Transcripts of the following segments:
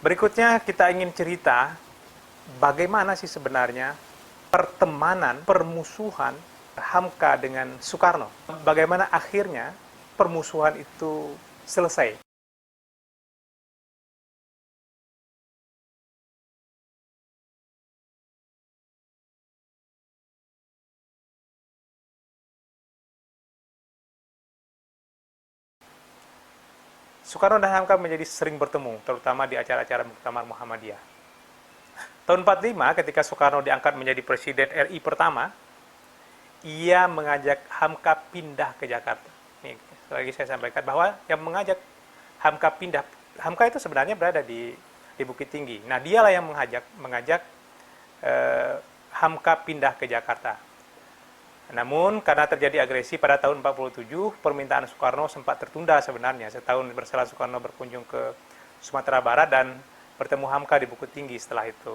Berikutnya kita ingin cerita bagaimana sih sebenarnya pertemanan, permusuhan Hamka dengan Soekarno. Bagaimana akhirnya permusuhan itu selesai. Soekarno dan Hamka menjadi sering bertemu, terutama di acara-acara Muktamar Muhammadiyah. Tahun 45, ketika Soekarno diangkat menjadi Presiden RI pertama, ia mengajak Hamka pindah ke Jakarta. Nih, lagi saya sampaikan bahwa yang mengajak Hamka pindah, Hamka itu sebenarnya berada di Bukit Tinggi. Nah, dialah yang mengajak Hamka pindah ke Jakarta. Namun karena terjadi agresi pada tahun 47, permintaan Soekarno sempat tertunda sebenarnya. Setahun berselang Soekarno berkunjung ke Sumatera Barat dan bertemu Hamka di Bukit Tinggi setelah itu.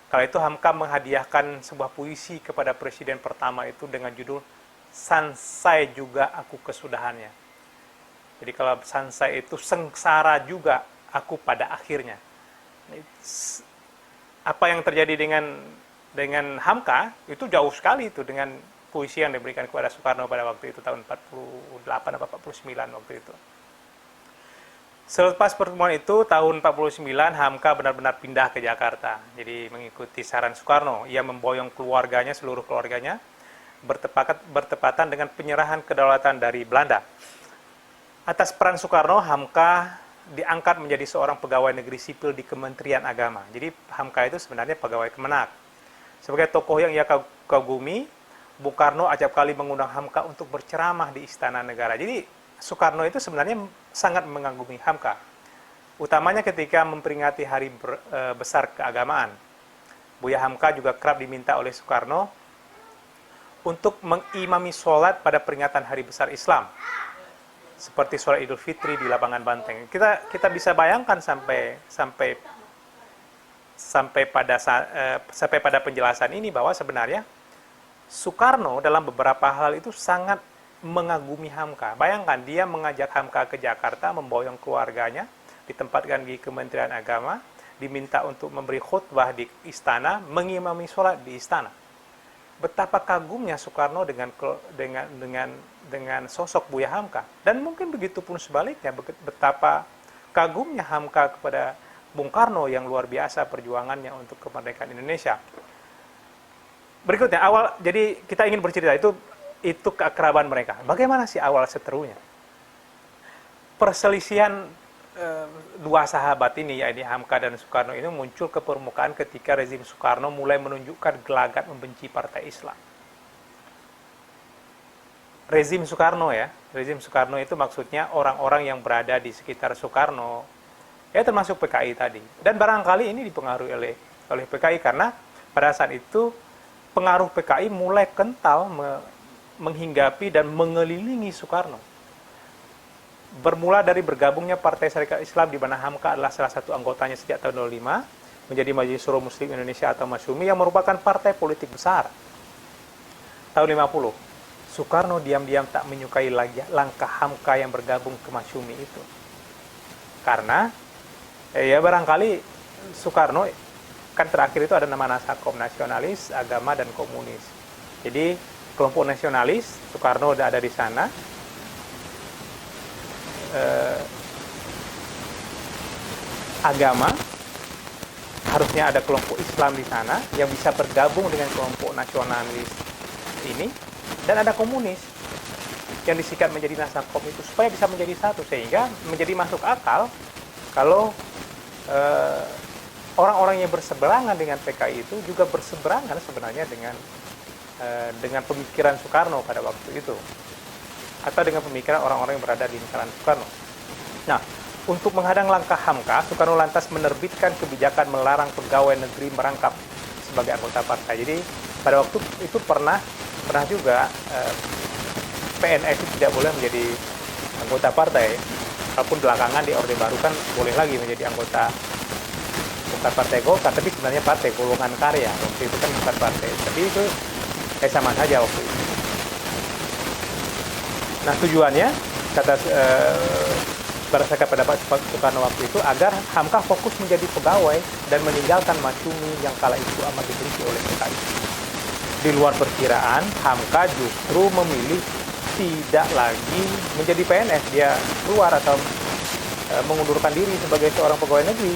Kala itu Hamka menghadiahkan sebuah puisi kepada presiden pertama itu dengan judul Sansai Juga Aku Kesudahannya. Jadi kalau sansai itu sengsara juga aku pada akhirnya. Apa yang terjadi dengan Hamka itu jauh sekali itu dengan puisi yang diberikan kepada Soekarno pada waktu itu tahun 48 atau 49 waktu itu. Selepas pertemuan itu tahun 49 Hamka benar-benar pindah ke Jakarta. Jadi mengikuti saran Soekarno, ia memboyong keluarganya, seluruh keluarganya bertepatan dengan penyerahan kedaulatan dari Belanda. Atas peran Soekarno, Hamka diangkat menjadi seorang pegawai negeri sipil di Kementerian Agama. Jadi Hamka itu sebenarnya pegawai Kemenak. Sebagai tokoh yang ia kagumi, Bung Karno acap kali mengundang Hamka untuk berceramah di Istana Negara. Jadi Soekarno itu sebenarnya sangat mengagumi Hamka, utamanya ketika memperingati Hari Besar Keagamaan. Buya Hamka juga kerap diminta oleh Soekarno untuk mengimami sholat pada peringatan Hari Besar Islam, seperti sholat Idul Fitri di lapangan Banteng. Kita bisa bayangkan sampai pada penjelasan ini bahwa sebenarnya Soekarno dalam beberapa hal itu sangat mengagumi Hamka. Bayangkan, dia mengajak Hamka ke Jakarta, memboyong keluarganya, ditempatkan di Kementerian Agama, diminta untuk memberi khutbah di istana, mengimami sholat di istana. Betapa kagumnya Soekarno dengan sosok Buya Hamka. Dan mungkin begitu pun sebaliknya, betapa kagumnya Hamka kepada Bung Karno yang luar biasa perjuangannya untuk kemerdekaan Indonesia. Berikutnya, jadi kita ingin bercerita itu keakraban mereka. Bagaimana sih awal seterunya? Perselisihan dua sahabat ini, yaitu Hamka dan Soekarno, ini muncul ke permukaan ketika rezim Soekarno mulai menunjukkan gelagat membenci Partai Islam. Rezim Soekarno itu maksudnya orang-orang yang berada di sekitar Soekarno, ya termasuk PKI tadi. Dan barangkali ini dipengaruhi oleh PKI karena pada saat itu pengaruh PKI mulai kental menghinggapi dan mengelilingi Soekarno. Bermula dari bergabungnya Partai Syarikat Islam di mana Hamka adalah salah satu anggotanya sejak tahun 2005, menjadi Majelis Syuro Muslim Indonesia atau Masyumi yang merupakan partai politik besar. Tahun 50, Soekarno diam-diam tak menyukai lagi langkah Hamka yang bergabung ke Masyumi itu. Karena ya barangkali Soekarno kan terakhir itu ada nama Nasakom, nasionalis, agama, dan komunis. Jadi kelompok nasionalis, Soekarno udah ada di sana. Agama, harusnya ada kelompok Islam di sana yang bisa bergabung dengan kelompok nasionalis ini. Dan ada komunis yang disikat menjadi Nasakom itu supaya bisa menjadi satu. Sehingga menjadi masuk akal kalau orang-orang yang berseberangan dengan PKI itu juga berseberangan sebenarnya dengan pemikiran Soekarno pada waktu itu, atau dengan pemikiran orang-orang yang berada di lingkaran Soekarno. Nah, untuk menghadang langkah Hamka, Soekarno lantas menerbitkan kebijakan melarang pegawai negeri merangkap sebagai anggota partai. Jadi pada waktu itu pernah juga PNS itu tidak boleh menjadi anggota partai, walaupun belakangan di Orde Baru kan boleh lagi menjadi anggota, bukan partai Golkar, tapi sebenarnya partai golongan karya. Waktu itu kan bukan partai, tapi itu sama saja waktu itu. Nah, tujuannya, kata berdasarkan pendapat Soekarno waktu itu, agar Hamka fokus menjadi pegawai dan meninggalkan Masyumi yang kala itu amat dibenci oleh PKI. Di luar perkiraan, Hamka justru memilih tidak lagi menjadi PNS, dia keluar atau mengundurkan diri sebagai seorang pegawai negeri,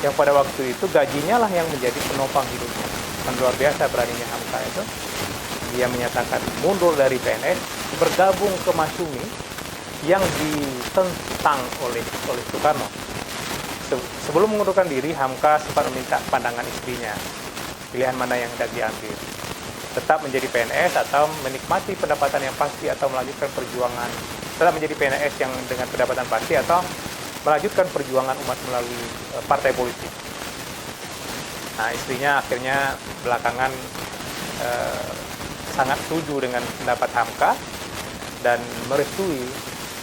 yang pada waktu itu gajinya lah yang menjadi penopang hidupnya. Kan luar biasa beraninya Hamka itu. Dia menyatakan mundur dari PNS, bergabung ke Masyumi yang ditentang oleh Soekarno. Sebelum mengundurkan diri, Hamka sempat meminta pandangan istrinya, pilihan mana yang hendak diambil, tetap menjadi PNS atau menikmati pendapatan yang pasti, atau melanjutkan perjuangan tetap menjadi PNS yang dengan pendapatan pasti, atau melanjutkan perjuangan umat melalui partai politik. Nah, istrinya akhirnya belakangan sangat setuju dengan pendapat Hamka dan merestui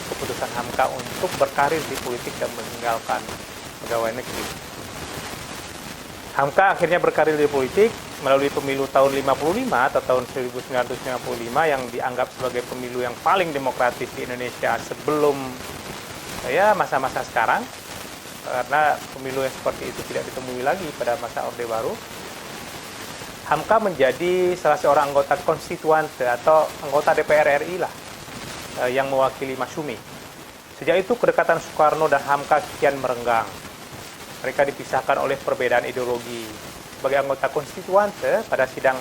keputusan Hamka untuk berkarir di politik dan meninggalkan pegawai negeri. Hamka akhirnya berkarir di politik melalui pemilu tahun 55 atau tahun 1955 yang dianggap sebagai pemilu yang paling demokratis di Indonesia sebelum masa-masa sekarang, karena pemilu yang seperti itu tidak ditemui lagi pada masa Orde Baru. Hamka menjadi salah seorang anggota konstituante atau anggota DPR RI lah, yang mewakili Masyumi. Sejak itu kedekatan Soekarno dan Hamka kian merenggang. Mereka dipisahkan oleh perbedaan ideologi. Sebagai anggota konstituante pada sidang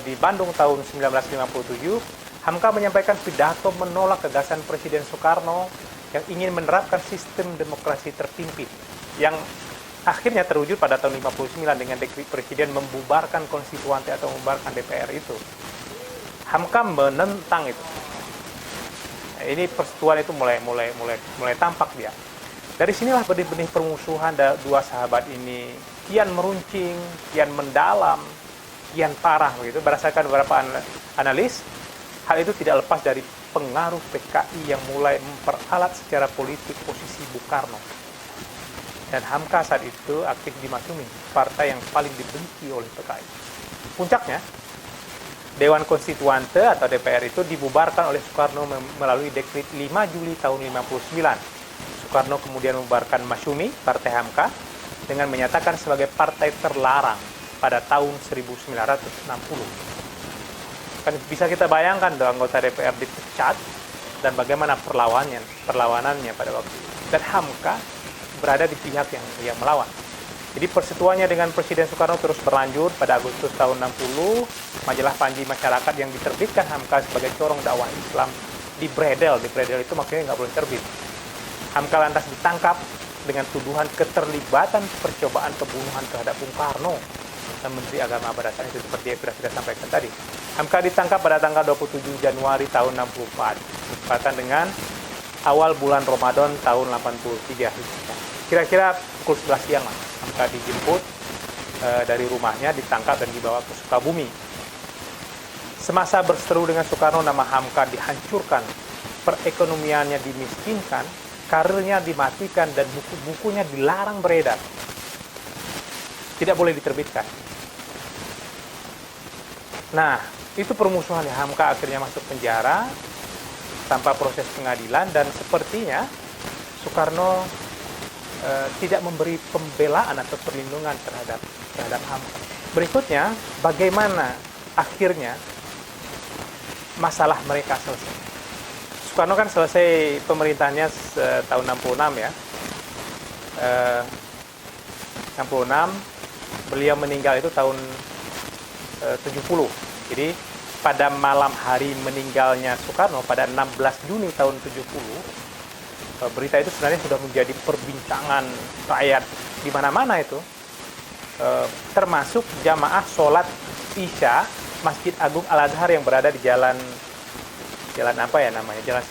di Bandung tahun 1957, Hamka menyampaikan pidato menolak gagasan Presiden Soekarno yang ingin menerapkan sistem demokrasi terpimpin, yang akhirnya terwujud pada tahun 59 dengan dekret Presiden membubarkan konstituante atau membubarkan DPR itu. Hamka menentang itu. Ini persetujuan itu mulai tampak dia. Dari sinilah benih-benih permusuhan dua sahabat ini kian meruncing, kian mendalam, kian parah begitu. Berdasarkan beberapa analis, hal itu tidak lepas dari pengaruh PKI yang mulai memperalat secara politik posisi Bung Karno. Dan Hamka saat itu aktif di Masyumi, partai yang paling dibenci oleh PKI. Puncaknya, Dewan Konstituante atau DPR itu dibubarkan oleh Soekarno melalui dekret 5 Juli tahun 59. Soekarno kemudian membubarkan Masyumi, partai Hamka, dengan menyatakan sebagai partai terlarang pada tahun 1960. Kan bisa kita bayangkan dong, anggota DPR dipecat dan bagaimana perlawanannya pada waktu itu. Dan Hamka berada di pihak yang melawan. Jadi persetujuannya dengan Presiden Soekarno terus berlanjut. Pada Agustus tahun 60, majalah Panji Masyarakat yang diterbitkan Hamka sebagai corong dakwah Islam dibredel itu maksudnya nggak boleh terbit. Hamka lantas ditangkap dengan tuduhan keterlibatan percobaan pembunuhan terhadap Bung Karno dan Menteri Agama pada saat itu, seperti yang sudah sampaikan tadi. Hamka ditangkap pada tanggal 27 Januari tahun 64, bertepatan dengan awal bulan Ramadan tahun 83. Kira-kira pukul 11 siang lah, Hamka dijemput dari rumahnya, ditangkap dan dibawa ke Sukabumi. Semasa berseteru dengan Soekarno, nama Hamka dihancurkan, perekonomiannya dimiskinkan, karirnya dimatikan, dan buku-bukunya dilarang beredar. Tidak boleh diterbitkan. Nah, itu permusuhannya. Hamka akhirnya masuk penjara tanpa proses pengadilan, dan sepertinya Soekarno tidak memberi pembelaan atau perlindungan terhadap Hamka. Berikutnya, bagaimana akhirnya masalah mereka selesai. Soekarno kan selesai pemerintahnya tahun 66 ya. 66, beliau meninggal itu tahun 70. Jadi pada malam hari meninggalnya Soekarno pada 16 Juni tahun 70, berita itu sebenarnya sudah menjadi perbincangan rakyat di mana-mana itu, termasuk jamaah sholat Isya Masjid Agung Al-Azhar yang berada di jalan apa ya namanya, Jalan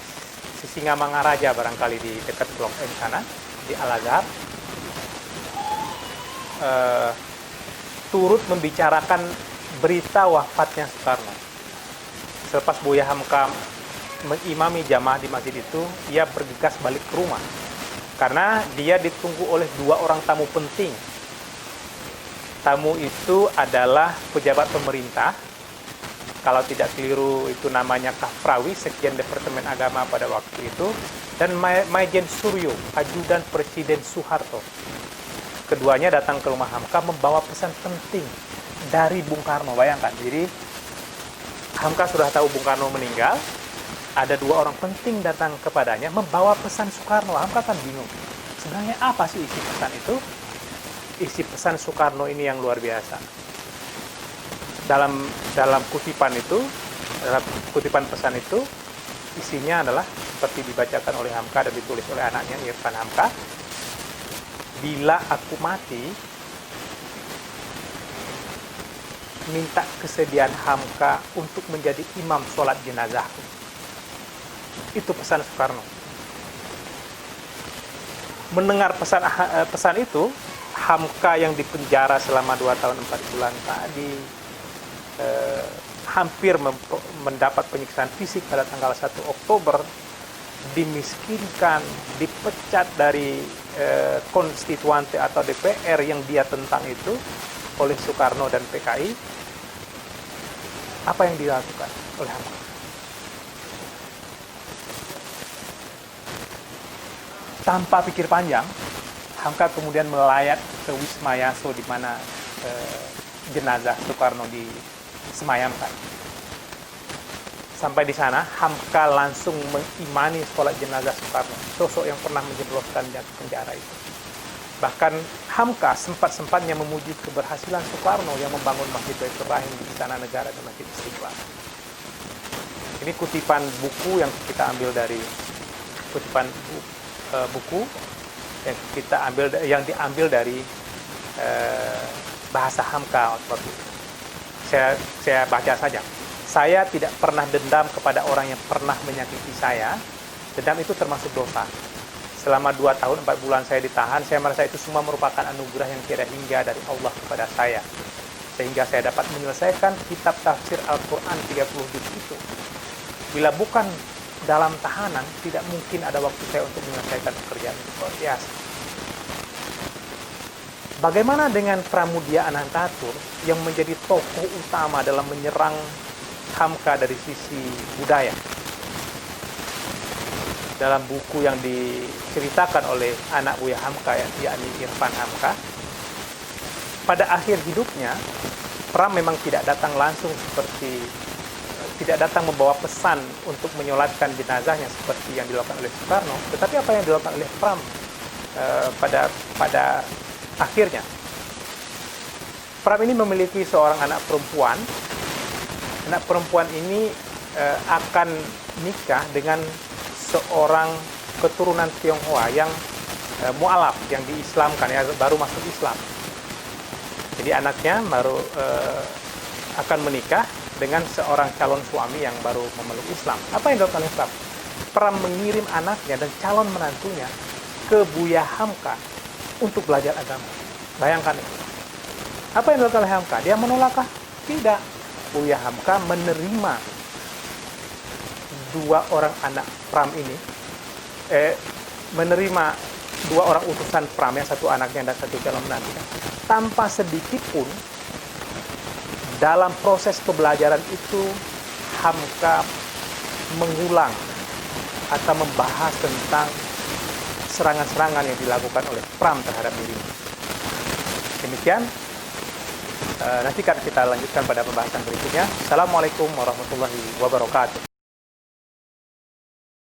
Sisingamangaraja barangkali di dekat Blok M sana, di Al-Azhar, turut membicarakan berita wafatnya Soekarno. Selepas Buya Hamka mengimami jamaah di masjid itu, ia bergegas balik ke rumah karena dia ditunggu oleh dua orang tamu penting. Tamu itu adalah pejabat pemerintah kalau tidak keliru itu namanya Kafrawi, Sekjen Departemen Agama pada waktu itu, dan Maijen Suryo, ajudan Presiden Soeharto. Keduanya datang ke rumah Hamka membawa pesan penting dari Bung Karno. Bayangkan, jadi Hamka sudah tahu Bung Karno meninggal, ada dua orang penting datang kepadanya membawa pesan Soekarno. Hamka kan bingung, sebenarnya apa sih isi pesan itu? Isi pesan Soekarno ini yang luar biasa. Dalam kutipan itu, dalam kutipan pesan itu, isinya adalah seperti dibacakan oleh Hamka dan ditulis oleh anaknya Irfan Hamka. Bila aku mati, minta kesediaan Hamka untuk menjadi imam sholat jenazahku. Itu pesan Soekarno. Mendengar pesan itu, Hamka yang dipenjara selama 2 tahun 4 bulan tadi hampir mendapat penyiksaan fisik pada tanggal 1 Oktober, dimiskinkan, dipecat dari konstituante atau DPR yang dia tentang itu oleh Soekarno dan PKI. Apa yang dilakukan oleh Hamka? Tanpa pikir panjang, Hamka kemudian melayat ke Wisma Yaso di mana jenazah Soekarno disemayamkan. Sampai di sana, Hamka langsung mengimani sholat jenazah Soekarno, sosok yang pernah menjebloskan penjara itu. Bahkan Hamka sempat-sempatnya memuji keberhasilan Soekarno yang membangun Masjid Baitur Rahim di Istana Negara dan Masjid Istiqlal. Ini kutipan buku yang kita ambil dari buku yang diambil dari bahasa Hamka waktu itu. Saya baca saja. Saya tidak pernah dendam kepada orang yang pernah menyakiti saya. Dendam itu termasuk dosa. Selama 2 tahun 4 bulan saya ditahan, saya merasa itu semua merupakan anugerah yang tiada hingga dari Allah kepada saya. Sehingga saya dapat menyelesaikan kitab tafsir Al-Quran 30 juz itu. Bila bukan dalam tahanan, tidak mungkin ada waktu saya untuk menyelesaikan pekerjaan itu. Luar biasa. Bagaimana dengan Pramudia Anantatur yang menjadi tokoh utama dalam menyerang Hamka dari sisi budaya? Dalam buku yang diceritakan oleh anak Buya Hamka, yakni Irfan Hamka, pada akhir hidupnya, Pram memang tidak datang langsung tidak datang membawa pesan untuk menyolatkan jenazahnya seperti yang dilakukan oleh Soekarno, tetapi apa yang dilakukan oleh Pram pada akhirnya. Pram ini memiliki seorang anak perempuan. Anak perempuan ini akan nikah dengan seorang keturunan Tionghoa yang mu'alaf, yang diislamkan, ya, baru masuk Islam. Jadi anaknya baru akan menikah dengan seorang calon suami yang baru memeluk Islam. Apa yang dilakukan oleh Pram? Pram mengirim anaknya dan calon menantunya ke Buya Hamka untuk belajar agama. Bayangkan itu. Apa yang dilakukan oleh Hamka? Dia menolakkah? Tidak. Buya Hamka menerima 2 orang anak Pram ini, menerima 2 orang utusan Pram, yang 1 anaknya dan 1 calon menantunya, tanpa sedikit pun dalam proses pembelajaran itu Hamka mengulang atau membahas tentang serangan-serangan yang dilakukan oleh Pram terhadap dirinya. Demikian, nanti kita lanjutkan pada pembahasan berikutnya. Assalamualaikum warahmatullahi wabarakatuh.